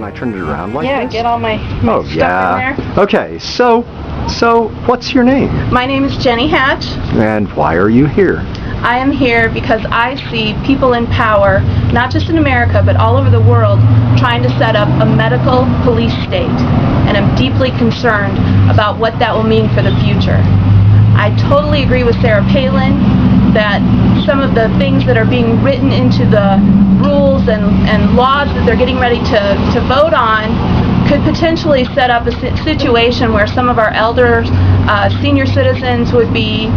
I turn it around like this? Yeah, get all my stuff in there. Okay, so what's your name? My name is Jenny Hatch. And why are you here? I am here because I see people in power, not just in America, but all over the world, trying to set up a medical police state. And I'm deeply concerned about what that will mean for the future. I totally agree with Sarah Palin that some of the things that are being written into the rules and laws that they're getting ready to vote on could potentially set up a situation where some of our elder senior citizens would be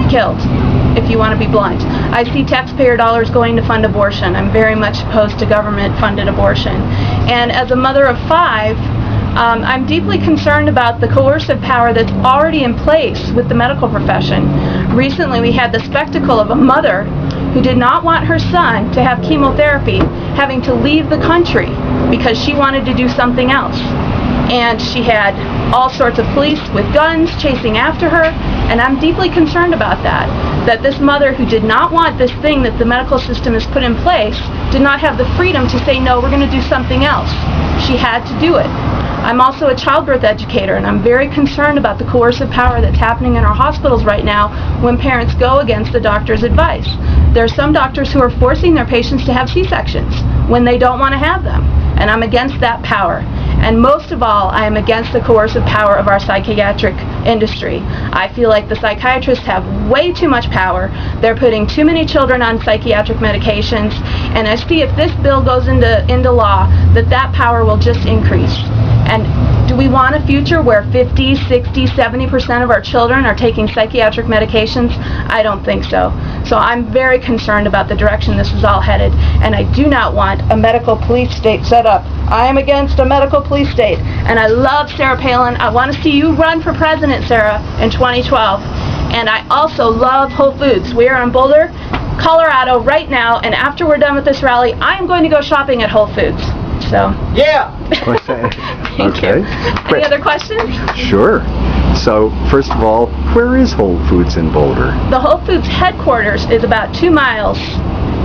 killed, if you want to be blunt. I see taxpayer dollars going to fund abortion. I'm very much opposed to government-funded abortion. And as a mother of 5, I'm deeply concerned about the coercive power that's already in place with the medical profession. Recently we had the spectacle of a mother who did not want her son to have chemotherapy having to leave the country because she wanted to do something else. And she had all sorts of police with guns chasing after her, and I'm deeply concerned about that this mother who did not want this thing that the medical system has put in place did not have the freedom to say, no, we're going to do something else. She had to do it. I'm also a childbirth educator, and I'm very concerned about the coercive power that's happening in our hospitals right now when parents go against the doctor's advice. There are some doctors who are forcing their patients to have C-sections when they don't want to have them, and I'm against that power. And most of all, I am against the coercive power of our psychiatric industry. I feel like the psychiatrists have way too much power. They're putting too many children on psychiatric medications, and I see if this bill goes into law, that power will just increase. And do we want a future where 50, 60, 70% of our children are taking psychiatric medications? I don't think so. So I'm very concerned about the direction this is all headed, and I do not want a medical police state set up. I am against a medical police state, and I love Sarah Palin. I want to see you run for president, Sarah, in 2012. And I also love Whole Foods. We are in Boulder, Colorado right now, and after we're done with this rally, I'm going to go shopping at Whole Foods. So. Yeah! Thank you. Any other questions? Sure. So, first of all, where is Whole Foods in Boulder? The Whole Foods headquarters is about 2 miles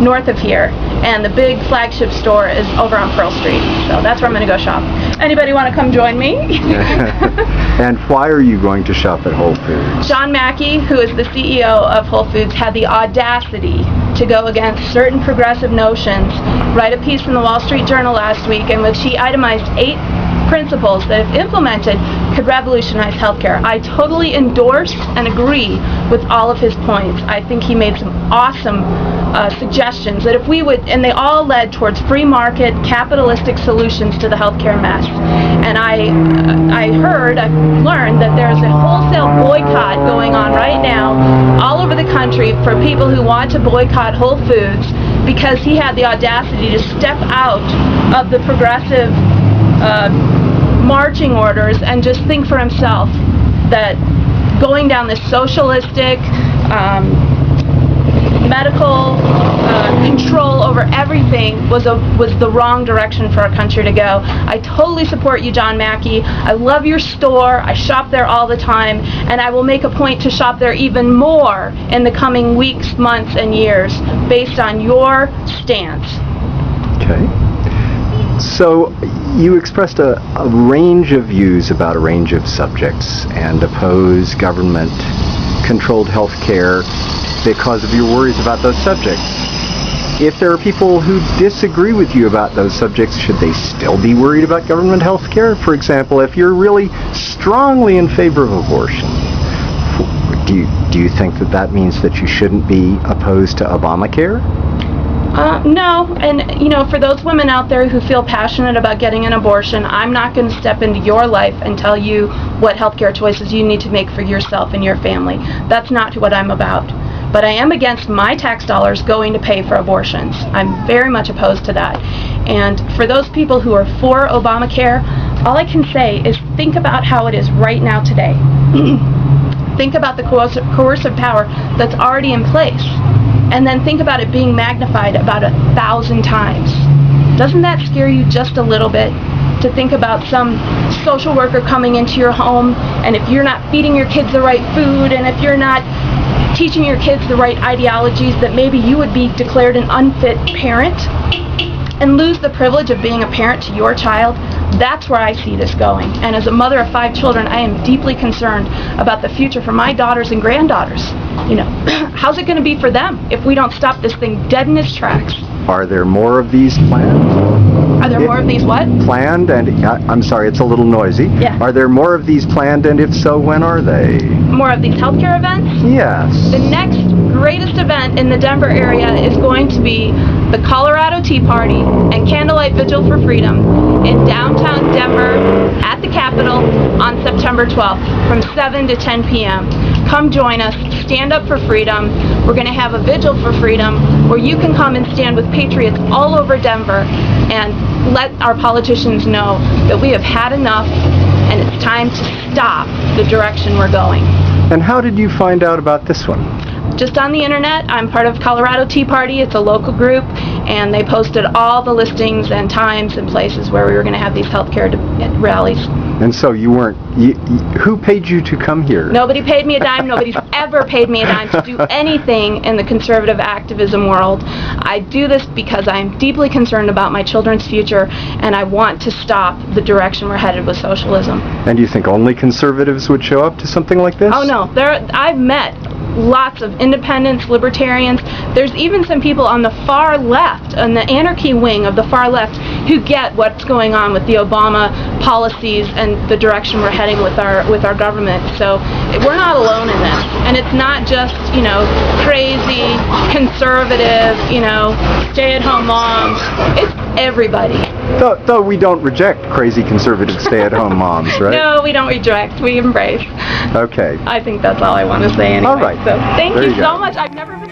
north of here, and the big flagship store is over on Pearl Street. So that's where I'm going to go shop. Anybody want to come join me? And why are you going to shop at Whole Foods? John Mackey, who is the CEO of Whole Foods, had the audacity to go against certain progressive notions, write a piece in the Wall Street Journal last week in which he itemized 8 principles that, if implemented, could revolutionize healthcare. I totally endorse and agree with all of his points. I think he made some awesome suggestions that if we would, and they all led towards free market, capitalistic solutions to the healthcare mess. And I've learned that there's a wholesale boycott going on right now all over the country for people who want to boycott Whole Foods because he had the audacity to step out of the progressive marching orders and just think for himself that going down this socialistic medical control over everything was the wrong direction for our country to go. I totally support you, John Mackey. I love your store. I shop there all the time, and I will make a point to shop there even more in the coming weeks, months, and years based on your stance. Okay. So you expressed a range of views about a range of subjects and oppose government-controlled health care because of your worries about those subjects. If there are people who disagree with you about those subjects, should they still be worried about government health care? For example, if you're really strongly in favor of abortion, do you think that means that you shouldn't be opposed to Obamacare? No, and for those women out there who feel passionate about getting an abortion, I'm not going to step into your life and tell you what healthcare choices you need to make for yourself and your family. That's not what I'm about. But I am against my tax dollars going to pay for abortions. I'm very much opposed to that. And for those people who are for Obamacare, all I can say is think about how it is right now today. Think about the coercive power that's already in place. And then think about it being magnified about 1,000 times. Doesn't that scare you just a little bit? To think about some social worker coming into your home, and if you're not feeding your kids the right food, and if you're not teaching your kids the right ideologies, that maybe you would be declared an unfit parent. and lose the privilege of being a parent to your child, that's where I see this going. And as a mother of 5 children, I am deeply concerned about the future for my daughters and granddaughters. You know, how's it going to be for them if we don't stop this thing dead in its tracks? Are there more of these planned? Are there more of these what? Planned, and I'm sorry, it's a little noisy. Yeah. Are there more of these planned, and if so, when are they? More of these healthcare events? Yes. The next greatest event in the Denver area is going to be the Colorado Tea Party and Candlelight Vigil for Freedom in downtown Denver at the Capitol on September 12th from 7 to 10 p.m. Come join us, stand up for freedom. We're going to have a vigil for freedom where you can come and stand with patriots all over Denver and let our politicians know that we have had enough and it's time to stop the direction we're going. And how did you find out about this one? Just on the internet. I'm part of Colorado Tea Party. It's a local group, and they posted all the listings and times and places where we were going to have these healthcare rallies. And so you weren't, who paid you to come here? Nobody paid me a dime. Nobody's ever paid me a dime to do anything in the conservative activism world. I do this because I'm deeply concerned about my children's future, and I want to stop the direction we're headed with socialism. And you think only conservatives would show up to something like this? Oh no, I've met lots of independents, libertarians. There's even some people on the far left, on the anarchy wing of the far left, who get what's going on with the Obama policies and the direction we're heading with our government. So we're not alone in this. And it's not just, you know, crazy, conservative, you know, stay-at-home moms. It's everybody. Though we don't reject crazy conservative stay-at-home moms, right? No, we don't reject. We embrace. Okay. I think that's all I want to say anyway. All right. So thank There you you so go. much. I've never been